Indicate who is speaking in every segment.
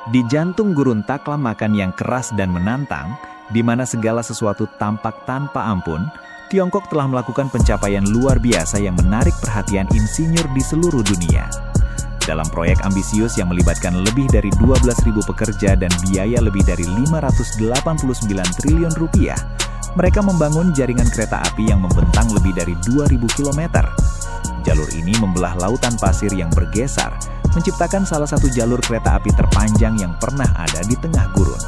Speaker 1: Di jantung gurun Taklamakan yang keras dan menantang, di mana segala sesuatu tampak tanpa ampun, Tiongkok telah melakukan pencapaian luar biasa yang menarik perhatian insinyur di seluruh dunia. Dalam proyek ambisius yang melibatkan lebih dari 12.000 pekerja dan biaya lebih dari 589 triliun rupiah, mereka membangun jaringan kereta api yang membentang lebih dari 2.000 km. Jalur ini membelah lautan pasir yang bergeser, menciptakan salah satu jalur kereta api terpanjang yang pernah ada di tengah gurun.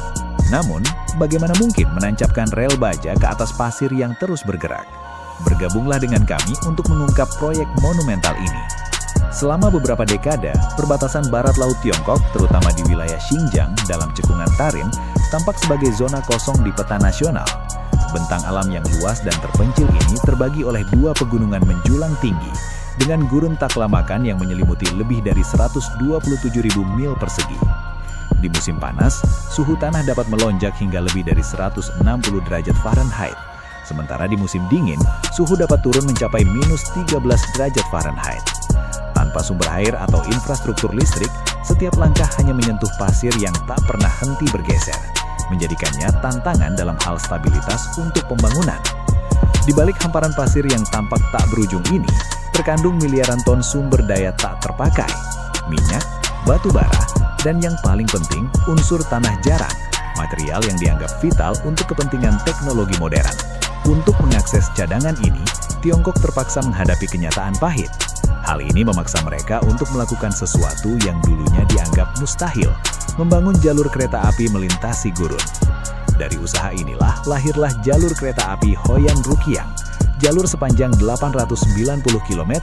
Speaker 1: Namun, bagaimana mungkin menancapkan rel baja ke atas pasir yang terus bergerak? Bergabunglah dengan kami untuk mengungkap proyek monumental ini. Selama beberapa dekade, perbatasan barat laut Tiongkok, terutama di wilayah Xinjiang dalam cekungan Tarim, tampak sebagai zona kosong di peta nasional. Bentang alam yang luas dan terpencil ini terbagi oleh dua pegunungan menjulang tinggi, dengan gurun Taklamakan yang menyelimuti lebih dari 127.000 mil persegi. Di musim panas, suhu tanah dapat melonjak hingga lebih dari 160 derajat Fahrenheit. Sementara di musim dingin, suhu dapat turun mencapai minus 13 derajat Fahrenheit. Tanpa sumber air atau infrastruktur listrik, setiap langkah hanya menyentuh pasir yang tak pernah henti bergeser, menjadikannya tantangan dalam hal stabilitas untuk pembangunan. Di balik hamparan pasir yang tampak tak berujung ini, terkandung miliaran ton sumber daya tak terpakai, minyak, batu bara, dan yang paling penting, unsur tanah jarang, material yang dianggap vital untuk kepentingan teknologi modern. Untuk mengakses cadangan ini, Tiongkok terpaksa menghadapi kenyataan pahit. Hal ini memaksa mereka untuk melakukan sesuatu yang dulunya dianggap mustahil, membangun jalur kereta api melintasi gurun. Dari usaha inilah lahirlah jalur kereta api Hoyan Rukiang, jalur sepanjang 890 km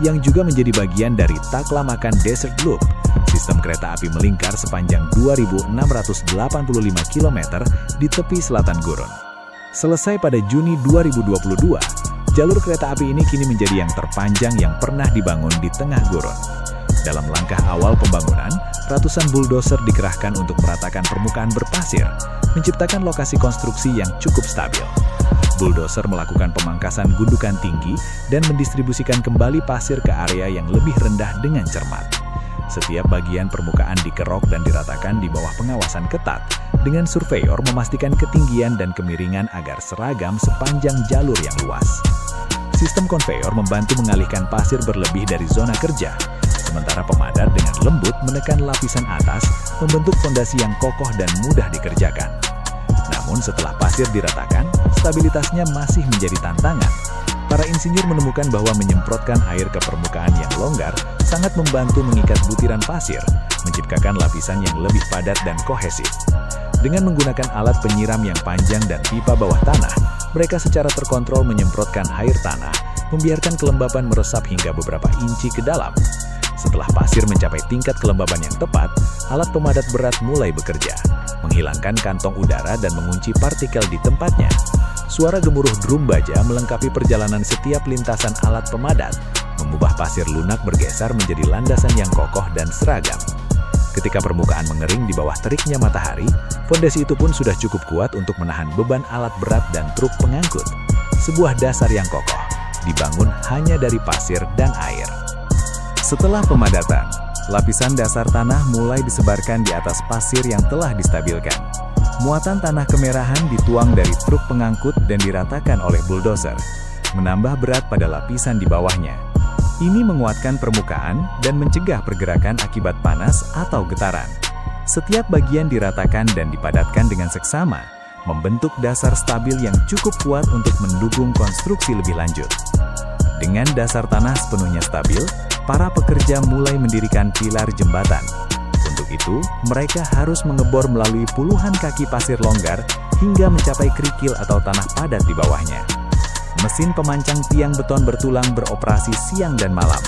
Speaker 1: yang juga menjadi bagian dari Taklamakan Desert Loop, sistem kereta api melingkar sepanjang 2.685 km di tepi selatan gurun. Selesai pada Juni 2022, jalur kereta api ini kini menjadi yang terpanjang yang pernah dibangun di tengah gurun. Dalam langkah awal pembangunan, ratusan bulldozer dikerahkan untuk meratakan permukaan berpasir, menciptakan lokasi konstruksi yang cukup stabil. Bulldozer melakukan pemangkasan gundukan tinggi dan mendistribusikan kembali pasir ke area yang lebih rendah dengan cermat. Setiap bagian permukaan dikerok dan diratakan di bawah pengawasan ketat, dengan surveyor memastikan ketinggian dan kemiringan agar seragam sepanjang jalur yang luas. Sistem konveyor membantu mengalihkan pasir berlebih dari zona kerja, sementara pemadat dengan lembut menekan lapisan atas, membentuk fondasi yang kokoh dan mudah dikerjakan. Namun setelah pasir diratakan, stabilitasnya masih menjadi tantangan. Para insinyur menemukan bahwa menyemprotkan air ke permukaan yang longgar sangat membantu mengikat butiran pasir, menciptakan lapisan yang lebih padat dan kohesif. Dengan menggunakan alat penyiram yang panjang dan pipa bawah tanah, mereka secara terkontrol menyemprotkan air tanah, membiarkan kelembapan meresap hingga beberapa inci ke dalam. Setelah pasir mencapai tingkat kelembaban yang tepat, alat pemadat berat mulai bekerja, menghilangkan kantong udara dan mengunci partikel di tempatnya. Suara gemuruh drum baja melengkapi perjalanan setiap lintasan alat pemadat, mengubah pasir lunak bergeser menjadi landasan yang kokoh dan seragam. Ketika permukaan mengering di bawah teriknya matahari, fondasi itu pun sudah cukup kuat untuk menahan beban alat berat dan truk pengangkut. Sebuah dasar yang kokoh, dibangun hanya dari pasir dan air. Setelah pemadatan, lapisan dasar tanah mulai disebarkan di atas pasir yang telah distabilkan. Muatan tanah kemerahan dituang dari truk pengangkut dan diratakan oleh bulldozer, menambah berat pada lapisan di bawahnya. Ini menguatkan permukaan dan mencegah pergerakan akibat panas atau getaran. Setiap bagian diratakan dan dipadatkan dengan seksama, membentuk dasar stabil yang cukup kuat untuk mendukung konstruksi lebih lanjut. Dengan dasar tanah sepenuhnya stabil, para pekerja mulai mendirikan pilar jembatan. Untuk itu, mereka harus mengebor melalui puluhan kaki pasir longgar hingga mencapai kerikil atau tanah padat di bawahnya. Mesin pemancang tiang beton bertulang beroperasi siang dan malam,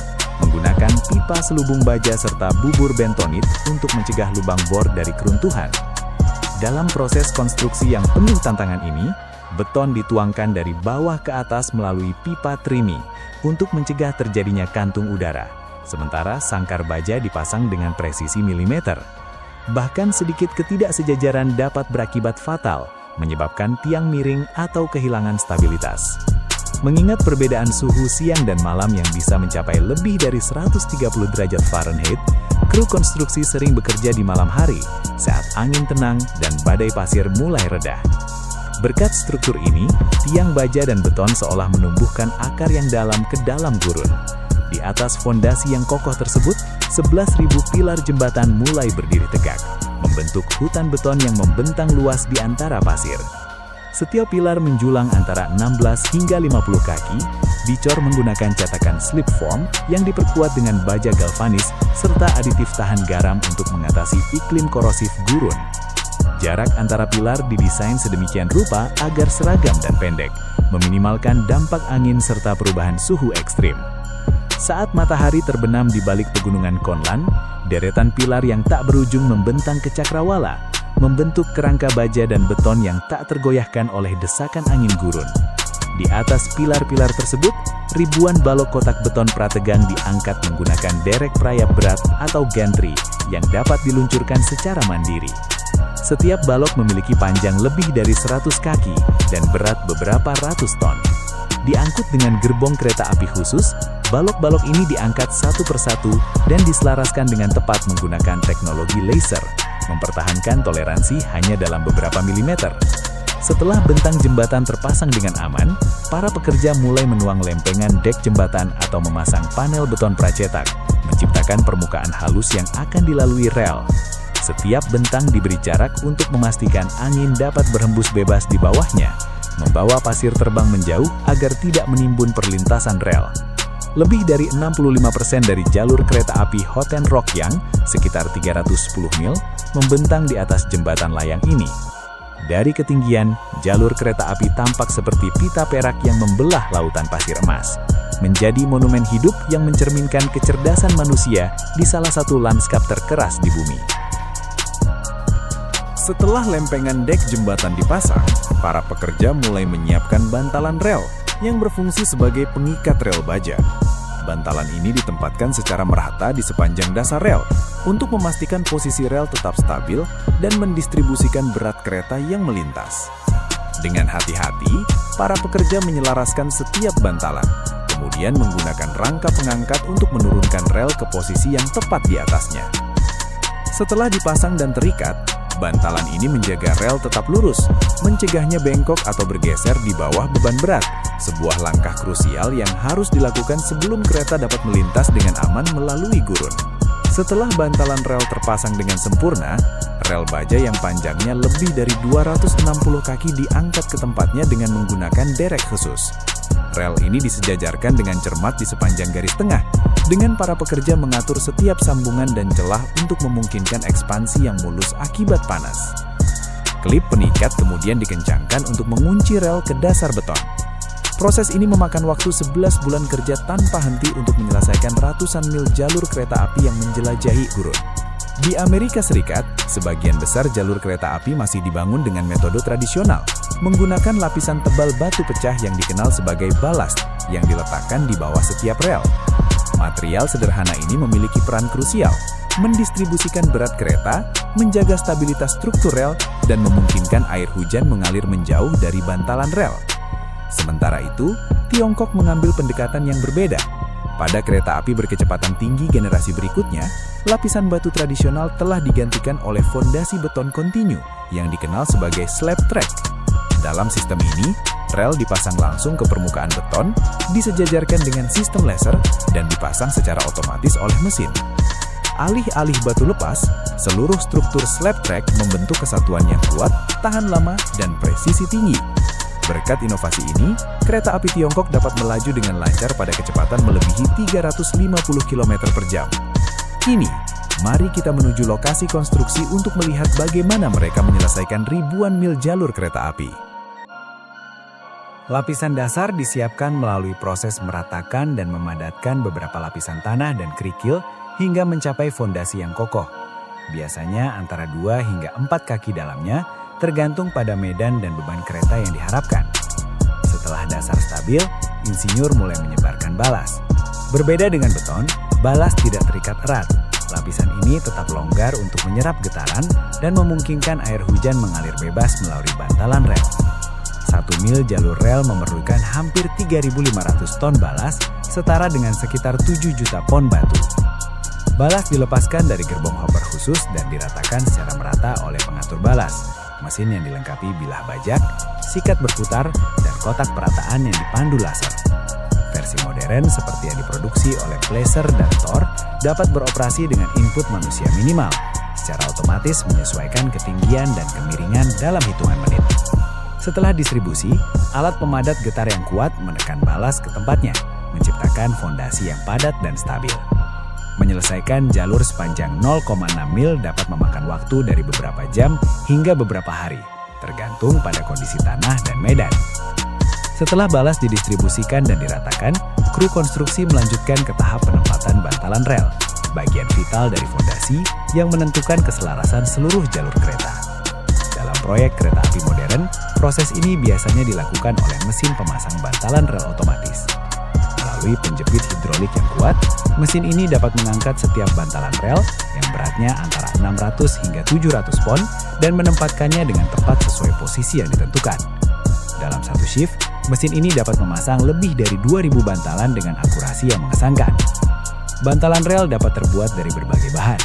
Speaker 1: menggunakan pipa selubung baja serta bubur bentonit untuk mencegah lubang bor dari keruntuhan. Dalam proses konstruksi yang penuh tantangan ini, beton dituangkan dari bawah ke atas melalui pipa trimi untuk mencegah terjadinya kantung udara. Sementara sangkar baja dipasang dengan presisi milimeter. Bahkan sedikit ketidaksejajaran dapat berakibat fatal, menyebabkan tiang miring atau kehilangan stabilitas. Mengingat perbedaan suhu siang dan malam yang bisa mencapai lebih dari 130 derajat Fahrenheit, Kru konstruksi sering bekerja di malam hari saat angin tenang dan badai pasir mulai reda. Berkat struktur ini, tiang baja dan beton seolah menumbuhkan akar yang dalam ke dalam gurun. Di atas fondasi yang kokoh tersebut, 11.000 pilar jembatan mulai berdiri tegak, membentuk hutan beton yang membentang luas di antara pasir. Setiap pilar menjulang antara 16 hingga 50 kaki, dicor menggunakan cetakan slip form yang diperkuat dengan baja galvanis serta aditif tahan garam untuk mengatasi iklim korosif gurun. Jarak antara pilar didesain sedemikian rupa agar seragam dan pendek, meminimalkan dampak angin serta perubahan suhu ekstrim. Saat matahari terbenam di balik pegunungan Konlan, deretan pilar yang tak berujung membentang ke cakrawala, membentuk kerangka baja dan beton yang tak tergoyahkan oleh desakan angin gurun. Di atas pilar-pilar tersebut, ribuan balok kotak beton prategang diangkat menggunakan derek perayap berat atau gantry yang dapat diluncurkan secara mandiri. Setiap balok memiliki panjang lebih dari 100 kaki dan berat beberapa ratus ton. Diangkut dengan gerbong kereta api khusus, balok-balok ini diangkat satu persatu dan diselaraskan dengan tepat menggunakan teknologi laser, mempertahankan toleransi hanya dalam beberapa milimeter. Setelah bentang jembatan terpasang dengan aman, para pekerja mulai menuang lempengan dek jembatan atau memasang panel beton pracetak, menciptakan permukaan halus yang akan dilalui rel. Setiap bentang diberi jarak untuk memastikan angin dapat berhembus bebas di bawahnya, membawa pasir terbang menjauh agar tidak menimbun perlintasan rel. Lebih dari 65% dari jalur kereta api Hoten Rokyang, sekitar 310 mil, membentang di atas jembatan layang ini. Dari ketinggian, jalur kereta api tampak seperti pita perak yang membelah lautan pasir emas, menjadi monumen hidup yang mencerminkan kecerdasan manusia di salah satu lanskap terkeras di bumi. Setelah lempengan dek jembatan dipasang, para pekerja mulai menyiapkan bantalan rel yang berfungsi sebagai pengikat rel baja. Bantalan ini ditempatkan secara merata di sepanjang dasar rel untuk memastikan posisi rel tetap stabil dan mendistribusikan berat kereta yang melintas. Dengan hati-hati, para pekerja menyelaraskan setiap bantalan, kemudian menggunakan rangka pengangkat untuk menurunkan rel ke posisi yang tepat di atasnya. Setelah dipasang dan terikat, bantalan ini menjaga rel tetap lurus, mencegahnya bengkok atau bergeser di bawah beban berat, sebuah langkah krusial yang harus dilakukan sebelum kereta dapat melintas dengan aman melalui gurun. Setelah bantalan rel terpasang dengan sempurna, rel baja yang panjangnya lebih dari 260 kaki diangkat ke tempatnya dengan menggunakan derek khusus. Rel ini disejajarkan dengan cermat di sepanjang garis tengah, dengan para pekerja mengatur setiap sambungan dan celah untuk memungkinkan ekspansi yang mulus akibat panas. Klip penikat kemudian dikencangkan untuk mengunci rel ke dasar beton. Proses ini memakan waktu 11 bulan kerja tanpa henti untuk menyelesaikan ratusan mil jalur kereta api yang menjelajahi gurun. Di Amerika Serikat, sebagian besar jalur kereta api masih dibangun dengan metode tradisional, menggunakan lapisan tebal batu pecah yang dikenal sebagai balast yang diletakkan di bawah setiap rel. Material sederhana ini memiliki peran krusial, mendistribusikan berat kereta, menjaga stabilitas struktur rel, dan memungkinkan air hujan mengalir menjauh dari bantalan rel. Sementara itu, Tiongkok mengambil pendekatan yang berbeda. Pada kereta api berkecepatan tinggi generasi berikutnya, lapisan batu tradisional telah digantikan oleh fondasi beton kontinu yang dikenal sebagai slab track. Dalam sistem ini, rel dipasang langsung ke permukaan beton, disejajarkan dengan sistem laser, dan dipasang secara otomatis oleh mesin. Alih-alih batu lepas, seluruh struktur slab track membentuk kesatuan yang kuat, tahan lama, dan presisi tinggi. Berkat inovasi ini, kereta api Tiongkok dapat melaju dengan lancar pada kecepatan melebihi 350 km per jam. Kini, mari kita menuju lokasi konstruksi untuk melihat bagaimana mereka menyelesaikan ribuan mil jalur kereta api. Lapisan dasar disiapkan melalui proses meratakan dan memadatkan beberapa lapisan tanah dan kerikil hingga mencapai fondasi yang kokoh. Biasanya antara 2 hingga 4 kaki dalamnya, tergantung pada medan dan beban kereta yang diharapkan. Setelah dasar stabil, insinyur mulai menyebarkan balas. Berbeda dengan beton, balas tidak terikat erat. Lapisan ini tetap longgar untuk menyerap getaran dan memungkinkan air hujan mengalir bebas melalui bantalan rel. 1 mil jalur rel memerlukan hampir 3.500 ton balas, setara dengan sekitar 7 juta pon batu. Balas dilepaskan dari gerbong hopper khusus dan diratakan secara merata oleh pengatur balas. Mesin yang dilengkapi bilah bajak, sikat berputar, dan kotak perataan yang dipandu laser. Versi modern seperti yang diproduksi oleh Placer dan Thor dapat beroperasi dengan input manusia minimal, secara otomatis menyesuaikan ketinggian dan kemiringan dalam hitungan menit. Setelah distribusi, alat pemadat getar yang kuat menekan balas ke tempatnya, menciptakan fondasi yang padat dan stabil. Menyelesaikan jalur sepanjang 0,6 mil dapat memakan waktu dari beberapa jam hingga beberapa hari, tergantung pada kondisi tanah dan medan. Setelah balas didistribusikan dan diratakan, kru konstruksi melanjutkan ke tahap penempatan bantalan rel, bagian vital dari fondasi yang menentukan keselarasan seluruh jalur kereta. Dalam proyek kereta api modern, proses ini biasanya dilakukan oleh mesin pemasang bantalan rel otomatis. Melalui penjepit hidrolik yang kuat, mesin ini dapat mengangkat setiap bantalan rel yang beratnya antara 600 hingga 700 pon dan menempatkannya dengan tepat sesuai posisi yang ditentukan. Dalam satu shift, mesin ini dapat memasang lebih dari 2.000 bantalan dengan akurasi yang mengesankan. Bantalan rel dapat terbuat dari berbagai bahan.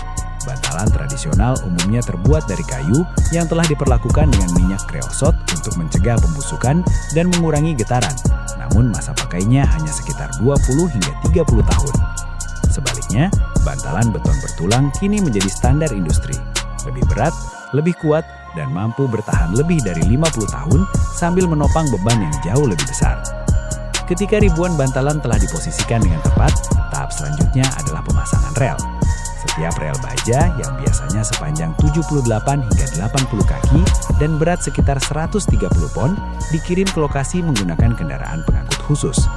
Speaker 1: Bantalan tradisional umumnya terbuat dari kayu yang telah diperlakukan dengan minyak kreosot untuk mencegah pembusukan dan mengurangi getaran. Namun masa pakainya hanya sekitar 20 hingga 30 tahun. Sebaliknya, bantalan beton bertulang kini menjadi standar industri. Lebih berat, lebih kuat, dan mampu bertahan lebih dari 50 tahun sambil menopang beban yang jauh lebih besar. Ketika ribuan bantalan telah diposisikan dengan tepat, tahap selanjutnya adalah pemasangan rel. Setiap rel baja yang biasanya sepanjang 78 hingga 80 kaki dan berat sekitar 130 pon dikirim ke lokasi menggunakan kendaraan pengangkut khusus.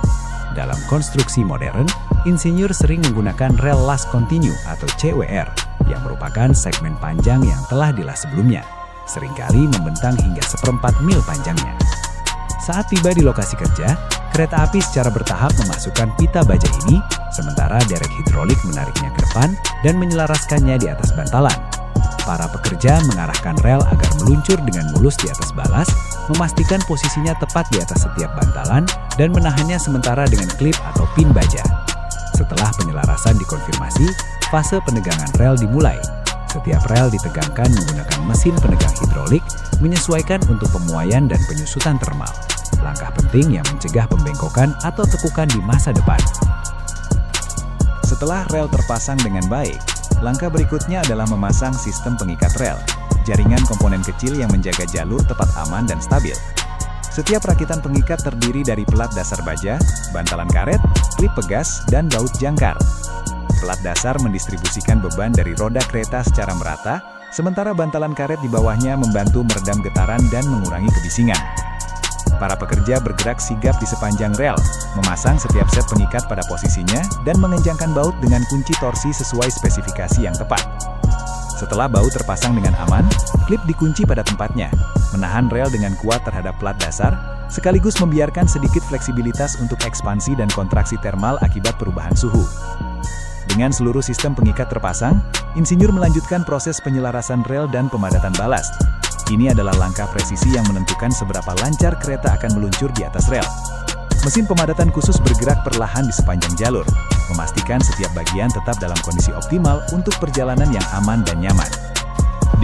Speaker 1: Dalam konstruksi modern, insinyur sering menggunakan rel last continue atau CWR yang merupakan segmen panjang yang telah dilas sebelumnya, seringkali membentang hingga 1/4 mil panjangnya. Saat tiba di lokasi kerja, kereta api secara bertahap memasukkan pita baja ini, sementara derek hidrolik menariknya ke depan dan menyelaraskannya di atas bantalan. Para pekerja mengarahkan rel agar meluncur dengan mulus di atas balas, memastikan posisinya tepat di atas setiap bantalan, dan menahannya sementara dengan klip atau pin baja. Setelah penyelarasan dikonfirmasi, fase penegangan rel dimulai. Setiap rel ditegangkan menggunakan mesin penegang hidrolik, menyesuaikan untuk pemuaian dan penyusutan termal. Langkah penting yang mencegah pembengkokan atau tekukan di masa depan. Setelah rel terpasang dengan baik, langkah berikutnya adalah memasang sistem pengikat rel, jaringan komponen kecil yang menjaga jalur tetap aman dan stabil. Setiap rakitan pengikat terdiri dari pelat dasar baja, bantalan karet, klip pegas, dan baut jangkar. Pelat dasar mendistribusikan beban dari roda kereta secara merata, sementara bantalan karet di bawahnya membantu meredam getaran dan mengurangi kebisingan. Para pekerja bergerak sigap di sepanjang rel, memasang setiap set pengikat pada posisinya, dan mengenjangkan baut dengan kunci torsi sesuai spesifikasi yang tepat. Setelah baut terpasang dengan aman, klip dikunci pada tempatnya, menahan rel dengan kuat terhadap plat dasar, sekaligus membiarkan sedikit fleksibilitas untuk ekspansi dan kontraksi termal akibat perubahan suhu. Dengan seluruh sistem pengikat terpasang, insinyur melanjutkan proses penyelarasan rel dan pemadatan balast. Ini adalah langkah presisi yang menentukan seberapa lancar kereta akan meluncur di atas rel. Mesin pemadatan khusus bergerak perlahan di sepanjang jalur, memastikan setiap bagian tetap dalam kondisi optimal untuk perjalanan yang aman dan nyaman.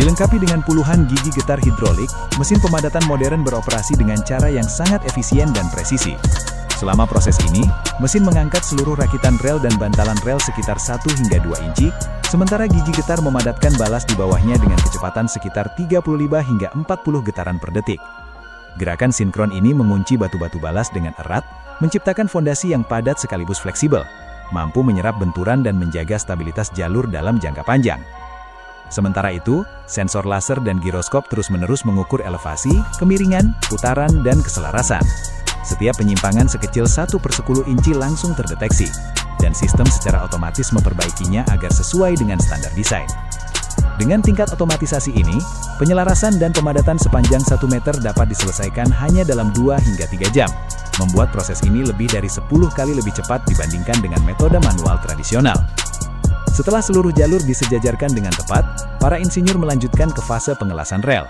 Speaker 1: Dilengkapi dengan puluhan gigi getar hidrolik, mesin pemadatan modern beroperasi dengan cara yang sangat efisien dan presisi. Selama proses ini, mesin mengangkat seluruh rakitan rel dan bantalan rel sekitar 1 hingga 2 inci, sementara gigi getar memadatkan balas di bawahnya dengan kecepatan sekitar 35 hingga 40 getaran per detik. Gerakan sinkron ini mengunci batu-batu balas dengan erat, menciptakan fondasi yang padat sekaligus fleksibel, mampu menyerap benturan dan menjaga stabilitas jalur dalam jangka panjang. Sementara itu, sensor laser dan giroskop terus-menerus mengukur elevasi, kemiringan, putaran, dan keselarasan. Setiap penyimpangan sekecil 1/10 inci langsung terdeteksi, dan sistem secara otomatis memperbaikinya agar sesuai dengan standar desain. Dengan tingkat otomatisasi ini, penyelarasan dan pemadatan sepanjang 1 meter dapat diselesaikan hanya dalam 2 hingga 3 jam, membuat proses ini lebih dari 10 kali lebih cepat dibandingkan dengan metode manual tradisional. Setelah seluruh jalur disejajarkan dengan tepat, para insinyur melanjutkan ke fase pengelasan rel.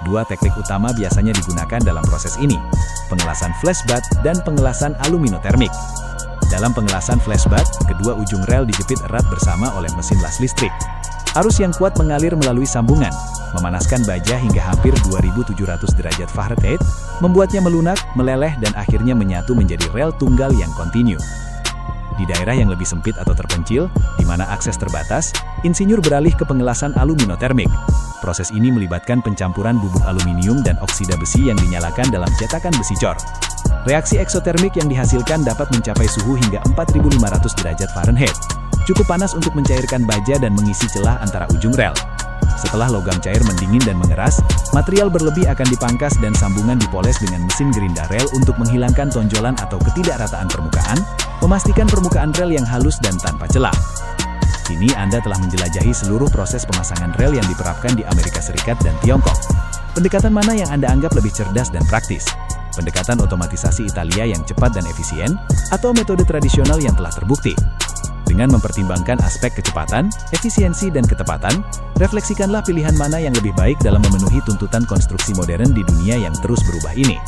Speaker 1: 2 teknik utama biasanya digunakan dalam proses ini, pengelasan flashbatt dan pengelasan aluminotermik. Dalam pengelasan flashback, kedua ujung rel dijepit erat bersama oleh mesin las listrik. Arus yang kuat mengalir melalui sambungan, memanaskan baja hingga hampir 2700 derajat Fahrenheit, membuatnya melunak, meleleh dan akhirnya menyatu menjadi rel tunggal yang kontinu. Di daerah yang lebih sempit atau terpencil, di mana akses terbatas, insinyur beralih ke pengelasan aluminotermik. Proses ini melibatkan pencampuran bubuk aluminium dan oksida besi yang dinyalakan dalam cetakan besi cor. Reaksi eksotermik yang dihasilkan dapat mencapai suhu hingga 4500 derajat Fahrenheit. Cukup panas untuk mencairkan baja dan mengisi celah antara ujung rel. Setelah logam cair mendingin dan mengeras, material berlebih akan dipangkas dan sambungan dipoles dengan mesin gerinda rel untuk menghilangkan tonjolan atau ketidakrataan permukaan, memastikan permukaan rel yang halus dan tanpa celah. Kini Anda telah menjelajahi seluruh proses pemasangan rel yang diterapkan di Amerika Serikat dan Tiongkok. Pendekatan mana yang Anda anggap lebih cerdas dan praktis? Pendekatan otomatisasi Italia yang cepat dan efisien, atau metode tradisional yang telah terbukti? Dengan mempertimbangkan aspek kecepatan, efisiensi, dan ketepatan, refleksikanlah pilihan mana yang lebih baik dalam memenuhi tuntutan konstruksi modern di dunia yang terus berubah ini.